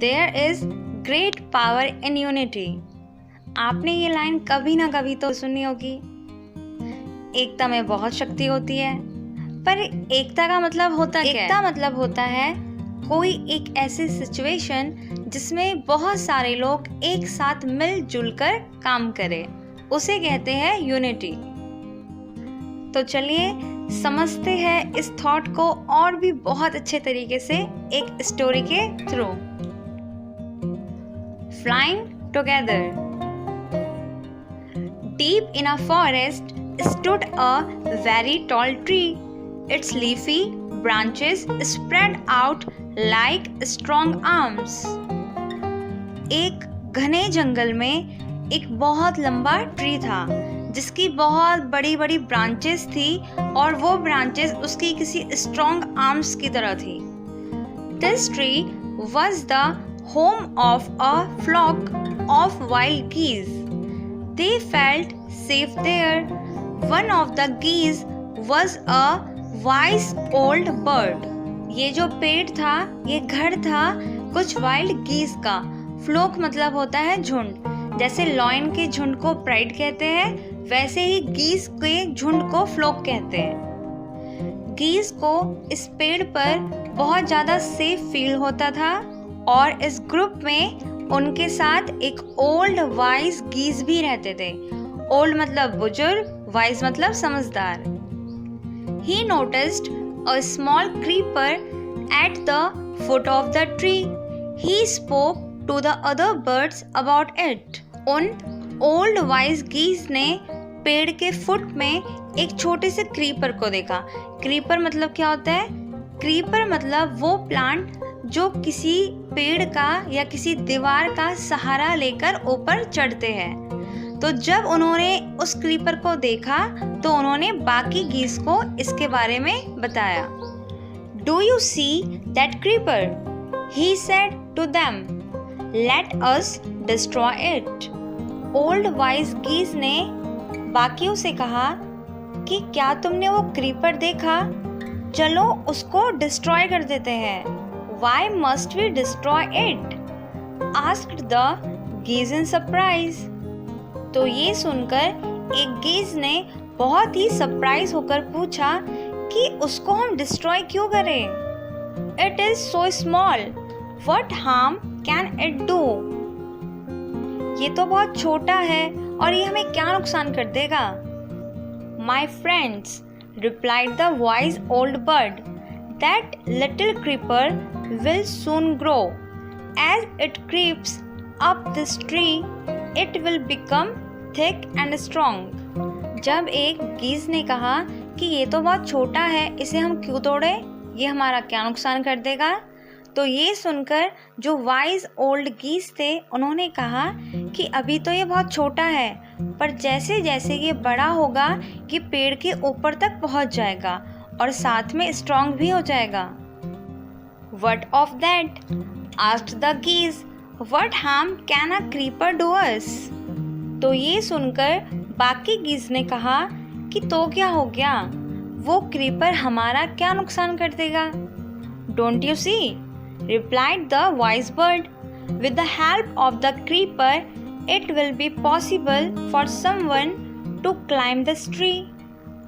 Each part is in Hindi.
There is great power in unity. आपने ये लाइन कभी ना कभी तो सुनी होगी। एकता में बहुत शक्ति होती है। पर एकता का मतलब होता क्या है? एकता मतलब होता है कोई एक ऐसी सिचुएशन जिसमें बहुत सारे लोग एक साथ मिलजुल कर काम करें, उसे कहते हैं यूनिटी। तो चलिए समझते हैं इस थॉट को और भी बहुत अच्छे तरीके से एक स्टोरी के through. Flying together. Deep in a forest stood a very tall tree. Its leafy branches spread out like strong arms. एक घने जंगल में एक बहुत लंबा ट्री था जिसकी बहुत बड़ी बड़ी ब्रांचेस थी और वो ब्रांचेस उसकी किसी स्ट्रॉन्ग आर्म्स की तरह थी। This tree was the home of a flock of wild geese. They felt safe there. One of the geese was a wise old bird. ये जो पेड़ था ये घर था कुछ वाइल्ड गीज का। फ्लोक मतलब होता है झुंड। जैसे लॉयन के झुंड को प्राइड कहते हैं, वैसे ही गीज के झुंड को फ्लोक कहते हैं। गीज को इस पेड़ पर बहुत ज़्यादा सेफ फील होता था और इस ग्रुप में उनके साथ एक ओल्ड वाइज गीज भी रहते थे। ओल्ड मतलब बुजुर्ग, वाइज मतलब समझदार। He noticed a small creeper at the foot of the tree. He spoke to the other birds about it. उन ओल्ड वाइज गीज ने पेड़ के फुट में एक छोटे से क्रीपर को देखा। क्रीपर मतलब क्या होता है? क्रीपर मतलब वो प्लांट जो किसी पेड़ का या किसी दीवार का सहारा लेकर ऊपर चढ़ते हैं। तो जब उन्होंने उस क्रीपर को देखा तो उन्होंने बाकी गीज को इसके बारे में बताया। Do you see that creeper? He said to them. Let us destroy it. Old wise geese ने बाकियों से कहा कि क्या तुमने वो क्रीपर देखा? चलो उसको डिस्ट्रॉय कर देते हैं। Why must we destroy it? Asked the geese in surprise. तो ये सुनकर एक गीज ने बहुत ही सरप्राइज होकर पूछा कि उसको हम डिस्ट्रॉय क्यों करें? It is so small. What harm can it do? ये तो बहुत छोटा है और ये हमें क्या नुकसान कर देगा? My friends, replied the wise old bird, that little creeper will soon grow. As it creeps up this tree, it will become thick and strong. जब एक गीज ने कहा कि ये तो बहुत छोटा है, इसे हम क्यों तोड़े? ये हमारा क्या नुकसान कर देगा? तो ये सुनकर जो वाइज ओल्ड गीज थे उन्होंने कहा कि अभी तो ये बहुत छोटा है, पर जैसे जैसे ये बड़ा होगा ये पेड़ के ऊपर तक पहुंच जाएगा और साथ में स्ट्रॉन्ग भी हो जाएगा। What of that? asked the geese. What harm can a creeper do us? तो ये सुनकर बाकी गीज ने कहा कि तो क्या हो गया, वो क्रीपर हमारा क्या नुकसान कर देगा? Don't you see? replied the wise bird. With the help of the creeper, it will be possible for someone to climb this tree.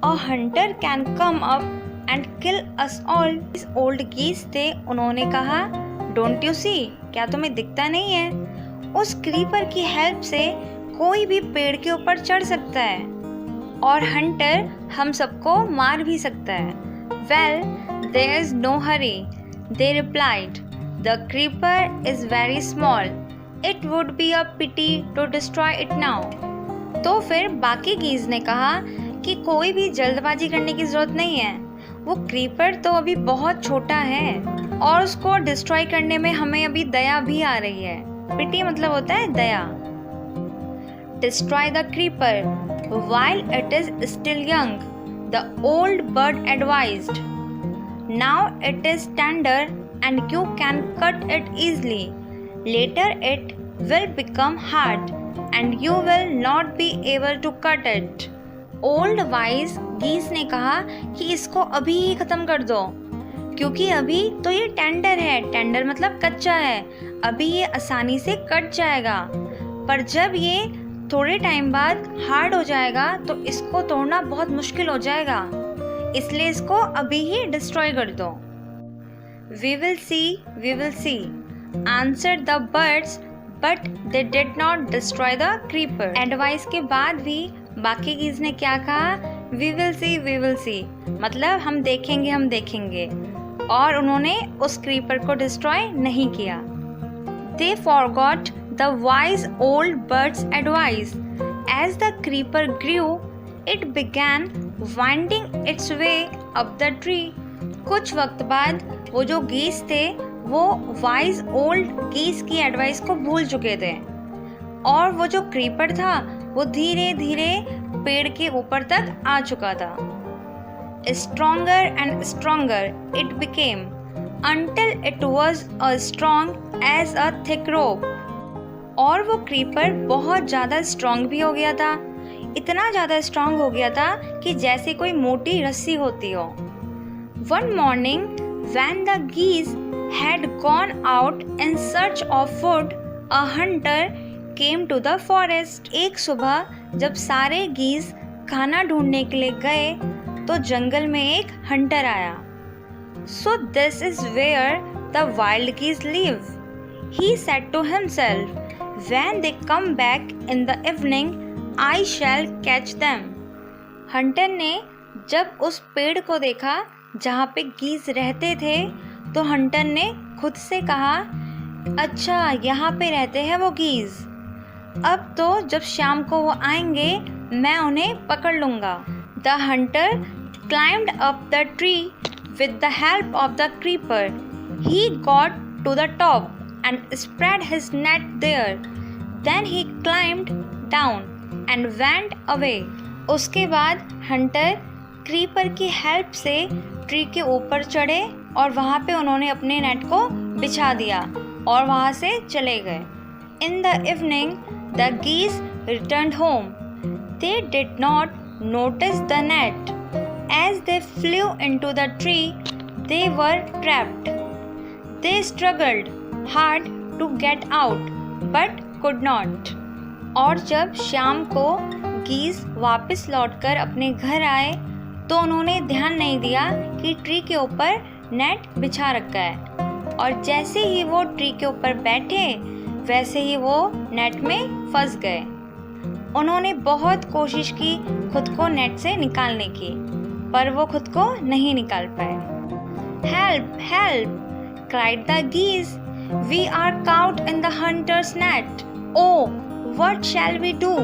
A hunter can come up and kill us all. इस old geese थे, उन्होंने कहा Don't you see? क्या तुम्हें दिखता नहीं है? उस क्रीपर की हेल्प से कोई भी पेड़ के ऊपर चढ़ सकता है और हंटर हम सबको मार भी सकता है। Well, there is no hurry. They replied, the creeper is very small. It would be a pity to destroy it now. तो फिर बाकी गीज ने कहा कि कोई भी जल्दबाजी करने की जरूरत नहीं है, वो क्रीपर तो अभी बहुत छोटा है और उसको डिस्ट्रॉय करने में हमें अभी दया भी आ रही है। पिटी मतलब होता है दया। Destroy the creeper while it is still young, the old bird advised. Now it is tender and you can cut it easily. Later it will become hard and you will not be able to cut it. Old wise geese ने कहा कि इसको अभी ही खत्म कर दो क्योंकि अभी तो ये टेंडर है, टेंडर मतलब कच्चा है, अभी ये आसानी से कट जाएगा, पर जब ये थोड़े टाइम बाद हार्ड हो जाएगा तो इसको तोड़ना बहुत मुश्किल हो जाएगा, इसलिए इसको अभी ही डिस्ट्रॉय कर दो। We will see, answered the birds, but they did not destroy the creeper. Advice के बाद भी बाकी गीज ने क्या कहा? We will see, मतलब हम देखेंगे, और उन्होंने उस क्रीपर को डिस्ट्रॉय नहीं किया। They forgot the wise old bird's advice. As the creeper grew, it began winding its way up the tree. कुछ वक्त बाद वो जो गीस थे वो वाइज ओल्ड गीस की एडवाइस को भूल चुके थे, और वो जो क्रीपर था वो धीरे धीरे पेड़ के ऊपर तक आ चुका था। Stronger and stronger it became until it was as strong as a thick rope. और वो क्रीपर बहुत ज़्यादा स्ट्रॉन्ग भी हो गया था, इतना ज़्यादा स्ट्रॉन्ग हो गया था कि जैसे कोई मोटी रस्सी होती हो। One morning, when the geese had gone out in search of food, a hunter came to the forest. एक सुबह जब सारे गीज खाना ढूंढने के लिए गए तो जंगल में एक हंटर आया। So this is where the wild geese live, he said to himself. When they come back in the evening, I shall catch them. Hunter ने जब उस पेड़ को देखा जहाँ पे गीज रहते थे तो हंटर ने खुद से कहा, अच्छा यहाँ पे रहते हैं वो गीज, अब तो जब शाम को वो आएंगे मैं उन्हें पकड़ लूँगा। The Hunter climbed up the tree with the help of the creeper. He got to the top and spread his net there. Then he climbed down and went away. उसके बाद हंटर क्रीपर की हेल्प से ट्री के ऊपर चढ़े और वहाँ पे उन्होंने अपने नेट को बिछा दिया और वहाँ से चले गए। In the evening, the geese returned home. They did not notice the net. As they flew into the tree, they were trapped. They struggled hard to get out, but could not. और जब शाम को गीज वापस लौटकर अपने घर आए तो उन्होंने ध्यान नहीं दिया कि ट्री के ऊपर नेट बिछा रखा है, और जैसे ही वो ट्री के ऊपर बैठे वैसे ही वो नेट में फंस गए। उन्होंने बहुत कोशिश की खुद को नेट से निकालने की, पर वो खुद को नहीं निकाल पाए। Help help cried the geese, we are caught in the hunter's net, oh what shall we do.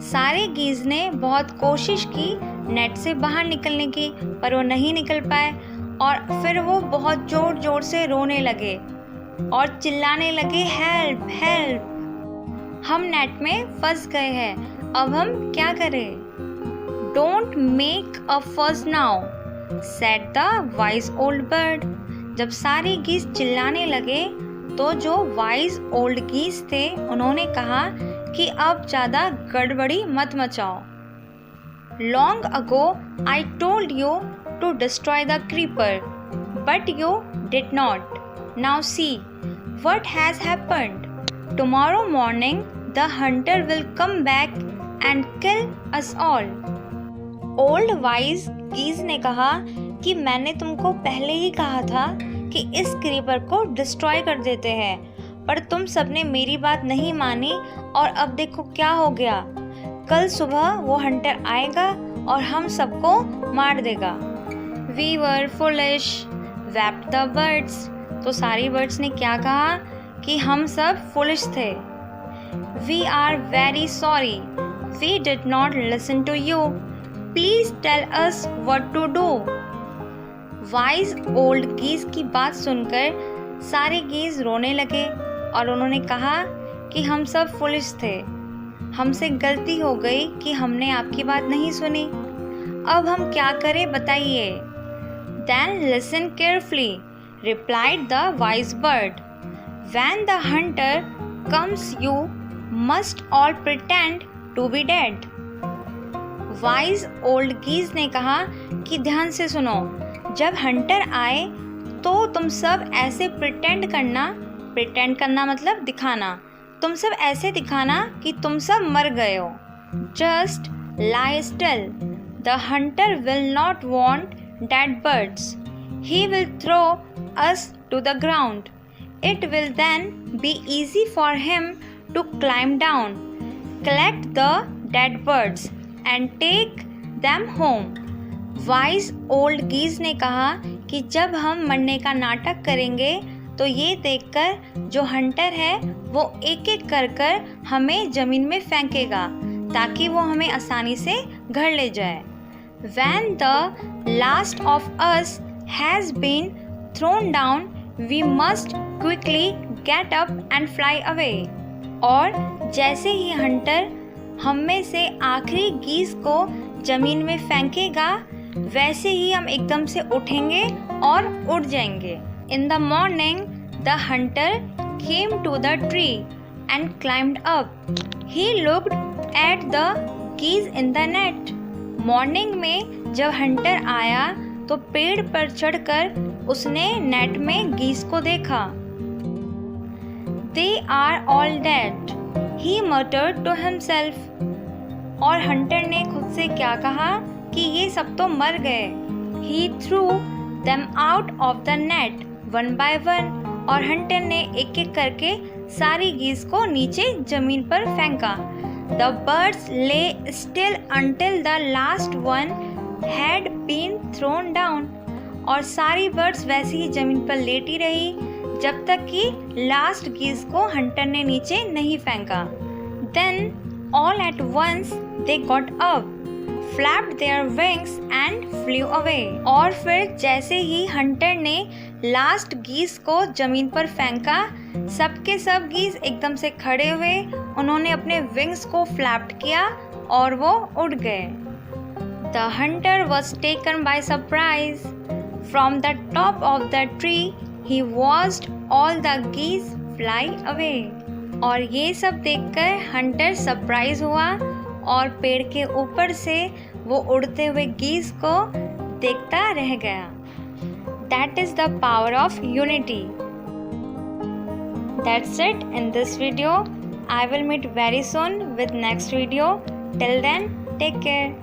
सारे गीज ने बहुत कोशिश की नेट से बाहर निकलने की, पर वो नहीं निकल पाए, और फिर वो बहुत जोर जोर से रोने लगे और चिल्लाने लगे, हेल्प हेल्प, हम नेट में फंस गए हैं, अब हम क्या करें। डोंट मेक अ फस now, said the wise old bird. जब सारे गीज चिल्लाने लगे तो जो वाइज ओल्ड गीज थे उन्होंने कहा कि अब ज़्यादा गड़बड़ी मत मचाओ। Long ago, I told you to destroy the creeper, but you did not. Now see what has happened. Tomorrow morning, the hunter will come back and kill us all. Old wise geese ने कहा कि मैंने तुमको पहले ही कहा था कि इस क्रीपर को डिस्ट्रॉय कर देते हैं, पर तुम सबने मेरी बात नहीं मानी और अब देखो क्या हो गया। कल सुबह वो हंटर आएगा और हम सबको मार देगा। We were foolish, wept the birds. तो सारी बर्ड्स ने क्या कहा कि हम सब foolish थे। We are very sorry, we did not listen to you. Please tell us what to do. Wise old geese की बात सुनकर सारे गीज रोने लगे और उन्होंने कहा कि हम सब foolish थे, हमसे गलती हो गई कि हमने आपकी बात नहीं सुनी, अब हम क्या करें बताइए। Then listen carefully, replied the wise bird. When the hunter comes, you must all pretend to be dead. Wise old geese ने कहा कि ध्यान से सुनो, जब हंटर आए तो तुम सब ऐसे प्रिटेंड करना मतलब दिखाना, तुम सब ऐसे दिखाना कि तुम सब मर गए हो। Just lie still. The hunter will not want dead birds. He will throw us to the ground. It will then be easy for him to climb down, collect the dead birds and take them home. Wise old geese ने कहा कि जब हम मरने का नाटक करेंगे तो ये देखकर जो हंटर है वो एक एक कर हमें ज़मीन में फेंकेगा ताकि वो हमें आसानी से घर ले जाए। When the last of us has been thrown down, we must quickly get up and fly away. और जैसे ही हंटर हम में से आखिरी गीस को ज़मीन में फेंकेगा वैसे ही हम एकदम से उठेंगे और उड़ जाएंगे। In the morning, the hunter came to the tree and climbed up. He looked at the geese in the net. Morning में जब हंटर आया तो पेड़ पर चढ़कर उसने नेट में गीस को देखा। They are all dead, he muttered to himself. और हंटर ने खुद से क्या कहा कि ये सब तो मर गए। He threw them out of the net one by one. और हंटर ने एक एक करके सारी गीस को नीचे जमीन पर फेंका। The birds lay still until the last one had been thrown down. और सारी बर्ड्स वैसे ही जमीन पर लेटी रही जब तक कि लास्ट गीस को हंटर ने नीचे नहीं फेंका। Then all at once they got up, flapped their wings and flew away. और फिर जैसे ही हंटर ने लास्ट गीस को जमीन पर फेंका सबके सब गीस एकदम से खड़े हुए, उन्होंने अपने विंग्स को फ्लैप्ड किया और वो उड़ गए। The hunter was taken by surprise. From the top of the tree, he watched all the geese fly away. और ये सब देखकर हंटर सरप्राइज हुआ और पेड़ के ऊपर से वो उड़ते हुए गीस को देखता रह गया। That is the power of unity. That's it in this video. I will meet very soon with next video. Till then, take care.